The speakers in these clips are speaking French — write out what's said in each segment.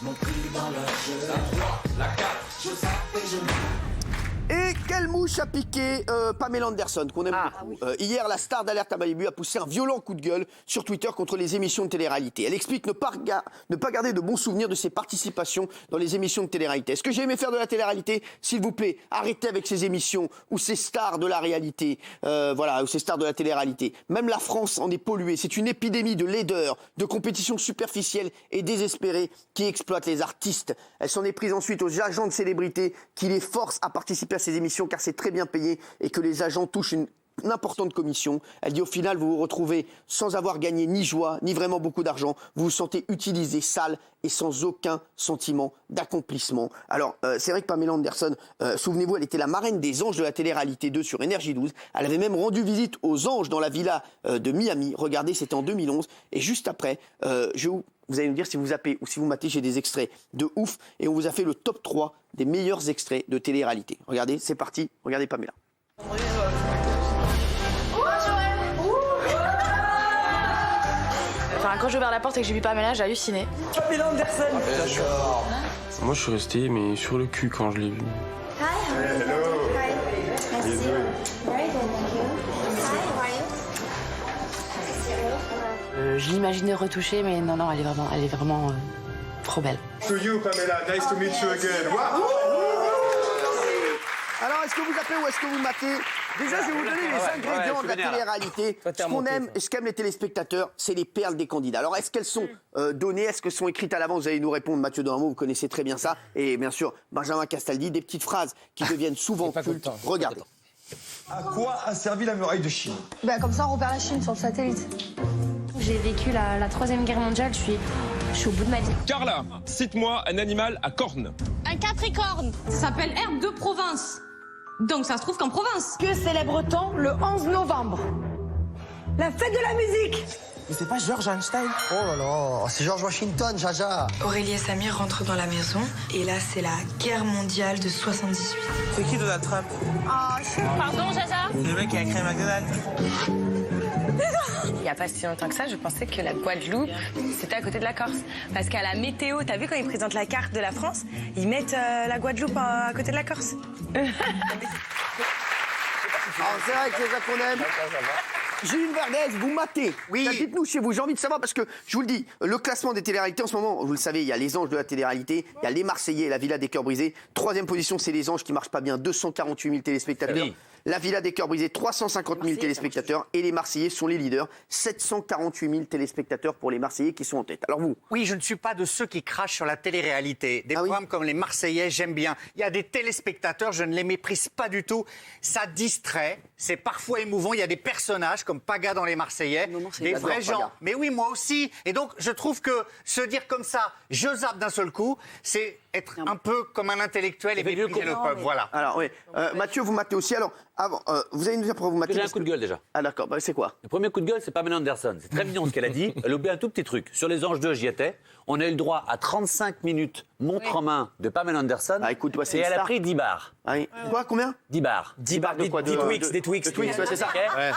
Mon prix dans le jeu. La 3, la 4, je zappe et je... Et quelle mouche a piqué Pamela Anderson, qu'on aime beaucoup. Hier, la star d'Alerte à Malibu a poussé un violent coup de gueule sur Twitter contre les émissions de télé-réalité. Elle explique ne pas garder de bons souvenirs de ses participations dans les émissions de télé-réalité. Est-ce que j'ai aimé faire de la télé-réalité? S'il vous plaît, arrêtez avec ces émissions ou ces stars de la réalité. Ou ces stars de la télé-réalité. Même la France en est polluée. C'est une épidémie de laideur, de compétition superficielle et désespérée qui exploite les artistes. Elle s'en est prise ensuite aux agents de célébrités qui les forcent à participer à ces émissions car c'est très bien payé et que les agents touchent une importante commission. Elle dit au final vous vous retrouvez sans avoir gagné ni joie ni vraiment beaucoup d'argent. Vous vous sentez utilisé, sale et sans aucun sentiment d'accomplissement. Alors c'est vrai que Pamela Anderson, souvenez-vous, elle était la marraine des Anges de la télé-réalité 2 sur Énergie 12. Elle avait même rendu visite aux Anges dans la villa de Miami. Regardez, c'était en 2011 et juste après, vous allez nous dire si vous zappez ou si vous matez, j'ai des extraits de ouf et on vous a fait le top 3 des meilleurs extraits de télé-réalité. Regardez, c'est parti, regardez Pamela. Enfin, quand j'ai ouvert la porte et que j'ai vu Pamela, j'ai halluciné. Pamela Anderson. D'accord. Moi, je suis resté mais sur le cul quand je l'ai vu. Hi. Hello. Hi. Nice to see you. Very good, thank you. Hi, how are you? Je l'imaginais retouchée, mais non, elle est vraiment trop belle. To you, Pamela. Nice to meet you again. Wow. Alors, est-ce que vous zappez ou est-ce que vous matez? Déjà, je vais vous donner les ingrédients de la télé-réalité. Ce qu'on aime et ce qu'aiment les téléspectateurs, c'est les perles des candidats. Alors, est-ce qu'elles sont données? Est-ce qu'elles sont écrites à l'avance? Vous allez nous répondre, Mathieu Delormeau, vous connaissez très bien ça. Et bien sûr, Benjamin Castaldi, des petites phrases qui deviennent souvent cultes. Regardez. À quoi a servi la muraille de Chine? Comme ça, on repère la Chine sur le satellite. J'ai vécu la Troisième Guerre mondiale, je suis au bout de ma vie. Carla, cite-moi un animal à cornes. Un capricorne. Ça s'appelle herbe de province. Donc ça se trouve qu'en province. Que célèbre-t-on le 11 novembre? La fête de la musique. Mais c'est pas George Einstein? Oh là là, c'est George Washington, Jaja. Aurélie et Samir rentrent dans la maison et là c'est la guerre mondiale de 78. C'est qui Donald Trump? Pardon, Jaja? C'est le mec qui a créé McDonald's. Il n'y a pas si longtemps que ça, je pensais que la Guadeloupe, c'était à côté de la Corse. Parce qu'à la météo, t'as vu quand ils présentent la carte de la France, ils mettent la Guadeloupe à côté de la Corse. Alors, c'est vrai que c'est ça qu'on aime. Gilles Verdez, vous matez. Oui. Dites-nous chez vous, j'ai envie de savoir parce que je vous le dis, le classement des téléréalités en ce moment, vous le savez, il y a les Anges de la télé-réalité, il y a les Marseillais et la Villa des Cœurs Brisés. Troisième position, c'est les Anges qui marchent pas bien, 248 000 téléspectateurs. Oui. La Villa des Cœurs Brisés, 350 000 téléspectateurs. Et les Marseillais sont les leaders, 748 000 téléspectateurs pour les Marseillais qui sont en tête. Alors vous? Oui, je ne suis pas de ceux qui crachent sur la télé-réalité. Des programmes comme les Marseillais, j'aime bien. Il y a des téléspectateurs, je ne les méprise pas du tout. Ça distrait, c'est parfois émouvant. Il y a des personnages comme Paga dans les Marseillais, des vrais gens. Paga. Mais oui, moi aussi. Et donc, je trouve que se dire comme ça, je zappe d'un seul coup, c'est être un peu comme un intellectuel et mépriser le peuple. Voilà. Alors, oui. Mathieu, vous matez aussi. Alors, avant, vous allez nous dire pourquoi vous matez. J'ai un coup de gueule déjà. Ah, d'accord. C'est quoi? Le premier coup de gueule, c'est Pamela Anderson. C'est très mignon ce qu'elle a dit. Elle a oublié un tout petit truc. Sur les Anges 2, j'y étais. On a eu le droit à 35 minutes montre en main de Pamela Anderson. Ah, écoute, et elle a pris 10 bars. Ah, oui. Quoi, combien? 10 bars. 10 bars de quoi? Des Twix, c'est ça.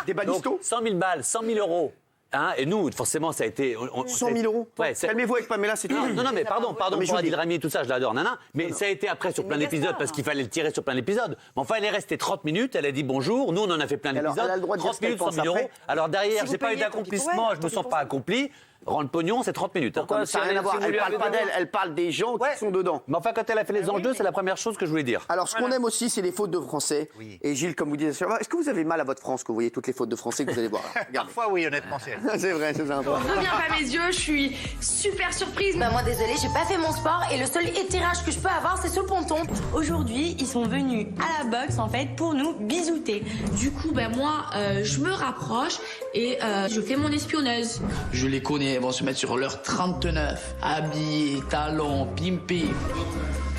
Des balistos? 100 000 balles, 100 000 euros. Hein, et nous, forcément, ça a été... 100 000 euros. Ouais, calmez-vous avec Pamela, c'est tout. Non, mais pardon pour Adil Rami et tout ça, je l'adore, mais ça a été après sur plein d'épisodes, parce qu'il fallait le tirer sur plein d'épisodes. Mais enfin, elle est restée 30 minutes, elle a dit bonjour, nous, on en a fait plein d'épisodes. 30 minutes, 100 000 euros. Alors derrière, j'ai pas eu d'accomplissement, je me sens pas accompli. Rendre le pognon, c'est 30 minutes. Pourquoi, ça n'a rien à voir. Elle parle pas d'elle, elle parle des gens qui sont dedans. Mais enfin, quand elle a fait les Anges 2, c'est la première chose que je voulais dire. Alors, ce qu'on aime aussi, c'est les fautes de français. Oui. Et Gilles, comme vous disiez, est-ce que vous avez mal à votre France quand vous voyez toutes les fautes de français que vous allez voir? Parfois, oui, honnêtement, c'est vrai, c'est ça. Je reviens pas mes yeux, je suis super surprise. Moi, désolée, j'ai pas fait mon sport et le seul étirage que je peux avoir, c'est sur le ponton. Aujourd'hui, ils sont venus à la boxe, en fait, pour nous bisouter. Du coup, moi, je me rapproche et je fais mon espionneuse. Je les connais, elles vont se mettre sur leur 39, habillés, talons, pimpés.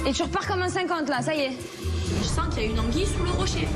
Et tu repars comme un 50 là, ça y est. Je sens qu'il y a une anguille sous le rocher.